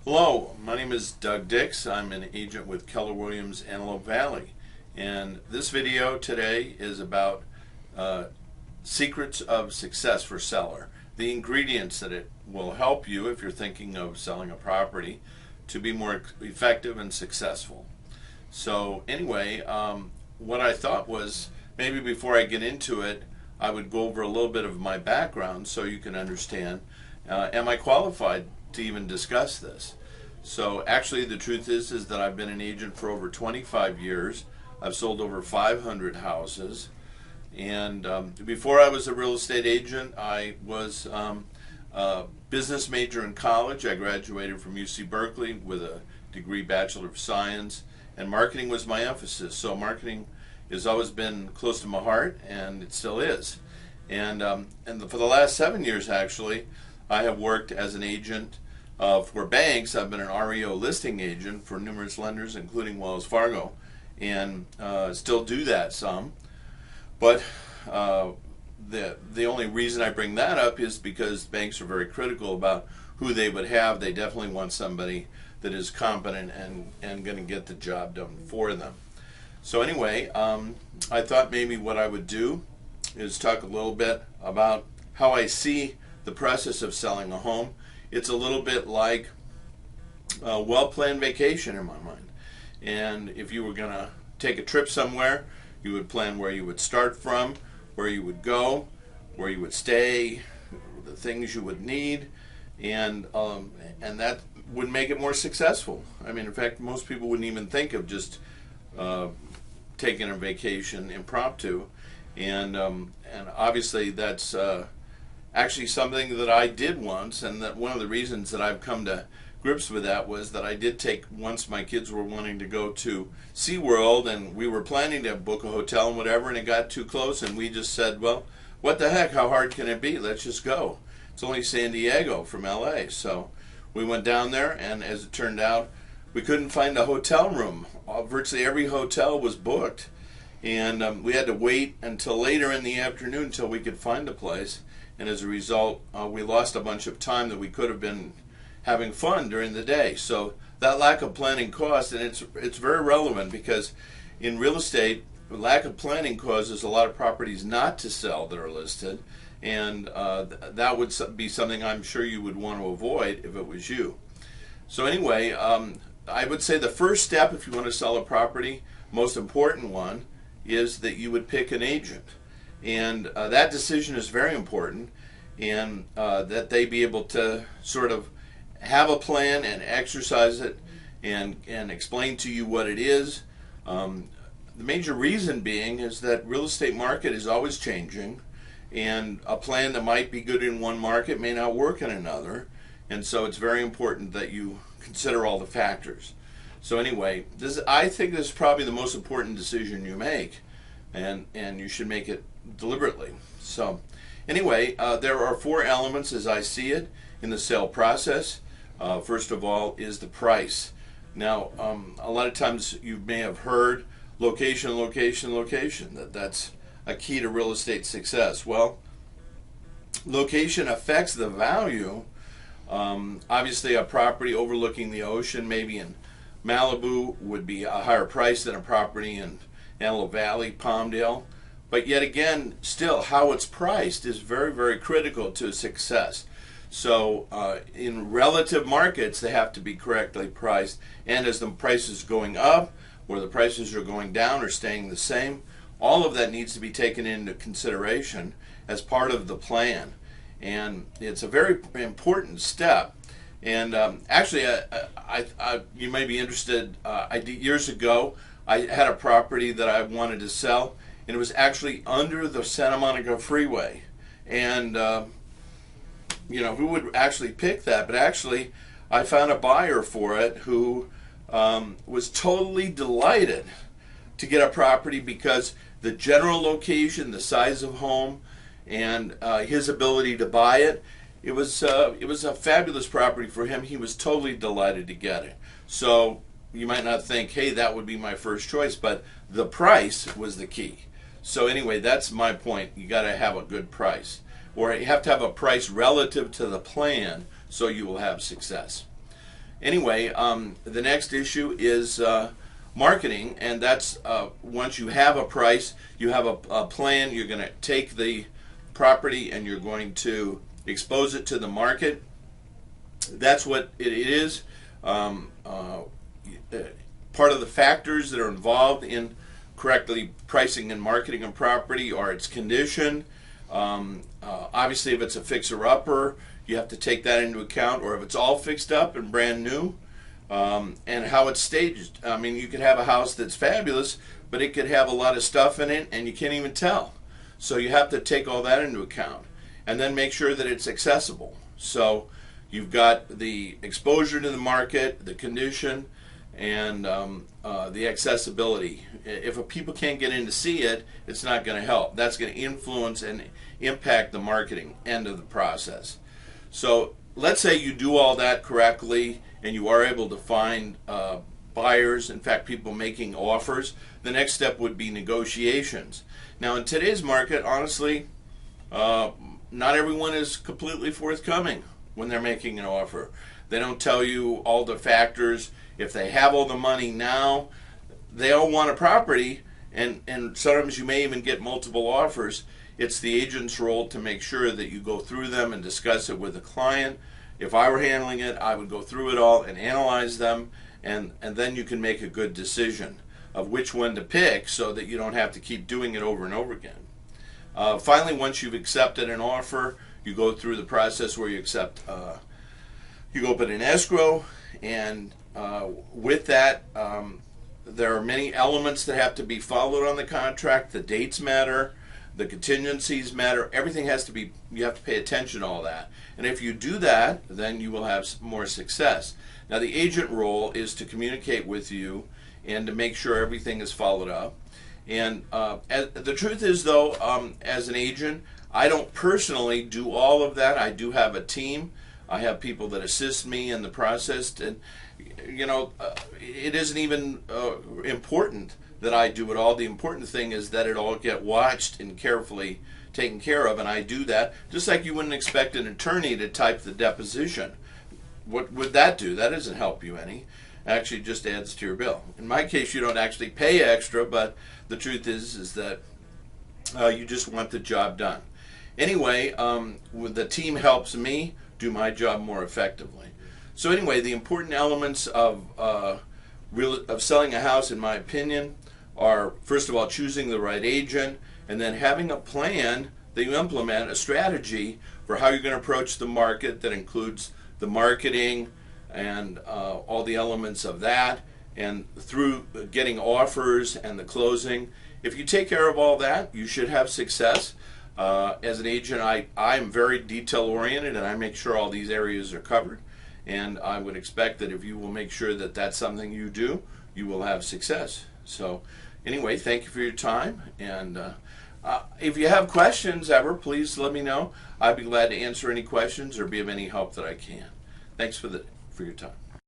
Hello, my name is Doug Dix. I'm an agent with Keller Williams Antelope Valley, and this video today is about secrets of success for seller, the ingredients that it will help you if you're thinking of selling a property to be more effective and successful. So anyway, what I thought was maybe before I get into it, I would go over a little bit of my background so you can understand, am I qualified to even discuss this? So actually the truth is that I've been an agent for over 25 years. I've sold over 500 houses, and before I was a real estate agent, I was a business major in college. I graduated from UC Berkeley with a degree Bachelor of Science, and marketing was my emphasis. So marketing has always been close to my heart, and it still is. And for the last 7 years actually, I have worked as an agent for banks. I've been an REO listing agent for numerous lenders, including Wells Fargo, and still do that some. But the only reason I bring that up is because banks are very critical about who they would have. They definitely want somebody that is competent and going to get the job done for them. So anyway, I thought maybe what I would do is talk a little bit about how I see the process of selling a home. It's a little bit like a well-planned vacation in my mind. And if you were going to take a trip somewhere, you would plan where you would start from, where you would go, where you would stay, the things you would need, and that would make it more successful. I mean, in fact, most people wouldn't even think of just taking a vacation impromptu, and obviously that's actually something that I did once, and that one of the reasons that I've come to grips with that was that I did take, once my kids were wanting to go to SeaWorld, and we were planning to book a hotel and whatever, and it got too close, and we just said, well, what the heck, how hard can it be? Let's just go. It's only San Diego from LA. So we went down there, and as it turned out, we couldn't find a hotel room. Virtually every hotel was booked, and we had to wait until later in the afternoon until we could find a place. And as a result, we lost a bunch of time that we could have been having fun during the day. So that lack of planning cost, and it's very relevant because in real estate, lack of planning causes a lot of properties not to sell that are listed, and that would be something I'm sure you would want to avoid if it was you. So anyway, I would say the first step if you want to sell a property, most important one, is that you would pick an agent. And that decision is very important, and that they be able to sort of have a plan and exercise it and explain to you what it is. The major reason being is that real estate market is always changing, and a plan that might be good in one market may not work in another, and so it's very important that you consider all the factors. So anyway, I think this is probably the most important decision you make, and you should make it deliberately. So anyway, there are 4 elements as I see it in the sale process. First of all is the price. Now a lot of times you may have heard location, location, location, that's a key to real estate success. Well, location affects the value. Obviously a property overlooking the ocean, maybe in Malibu, would be a higher price than a property in Antelope Valley, Palmdale. But yet again, still, how it's priced is very, very critical to success. So in relative markets, they have to be correctly priced. And as the price is going up, or the prices are going down or staying the same, all of that needs to be taken into consideration as part of the plan. And it's a very important step. And actually, you may be interested, years ago, I had a property that I wanted to sell, and it was actually under the Santa Monica freeway. And you know, who would actually pick that? But actually, I found a buyer for it who was totally delighted to get a property because the general location, the size of home, and his ability to buy it, it was a fabulous property for him. He was totally delighted to get it. So you might not think, hey, that would be my first choice, but the price was the key. So anyway, that's my point. You got to have a good price, or you have to have a price relative to the plan so you will have success. anyway, the next issue is marketing, and that's once you have a price, you have a plan, you're going to take the property and you're going to expose it to the market. That's what it is. Part of the factors that are involved in correctly pricing and marketing a property are its condition. Obviously, if it's a fixer-upper, you have to take that into account, or if it's all fixed up and brand new, and how it's staged. I mean, you could have a house that's fabulous, but it could have a lot of stuff in it, and you can't even tell. So you have to take all that into account, and then make sure that it's accessible. So you've got the exposure to the market, the condition, and the accessibility. If people can't get in to see it, it's not going to help. That's going to influence and impact the marketing end of the process. So let's say you do all that correctly and you are able to find buyers, in fact people making offers. The next step would be negotiations. Now in today's market, honestly, not everyone is completely forthcoming when they're making an offer. They don't tell you all the factors. If they have all the money now, they all want a property, and sometimes you may even get multiple offers. It's the agent's role to make sure that you go through them and discuss it with the client. If I were handling it, I would go through it all and analyze them, and then you can make a good decision of which one to pick so that you don't have to keep doing it over and over again. Finally, once you've accepted an offer, you go through the process where you accept, you open an escrow, and with that, there are many elements that have to be followed on the contract. The dates matter, the contingencies matter, everything has to be, you have to pay attention to all that. And if you do that, then you will have more success. Now the agent role is to communicate with you and to make sure everything is followed up. And the truth is though, as an agent, I don't personally do all of that. I do have a team. I have people that assist me in the process, and you know, it isn't even important that I do it all. The important thing is that it all get watched and carefully taken care of, and I do that. Just like you wouldn't expect an attorney to type the deposition. What would that do? That doesn't help you any. Actually, it just adds to your bill. In my case, you don't actually pay extra, but the truth is that you just want the job done. Anyway, the team helps me do my job more effectively. So anyway, the important elements of selling a house, in my opinion, are first of all choosing the right agent, and then having a plan that you implement, a strategy for how you're going to approach the market that includes the marketing and all the elements of that, and through getting offers and the closing. If you take care of all that, you should have success. As an agent, I'm very detail oriented, and I make sure all these areas are covered, and I would expect that if you will make sure that that's something you do, you will have success. So anyway, thank you for your time, and if you have questions ever, please let me know. I'd be glad to answer any questions or be of any help that I can. Thanks for your time.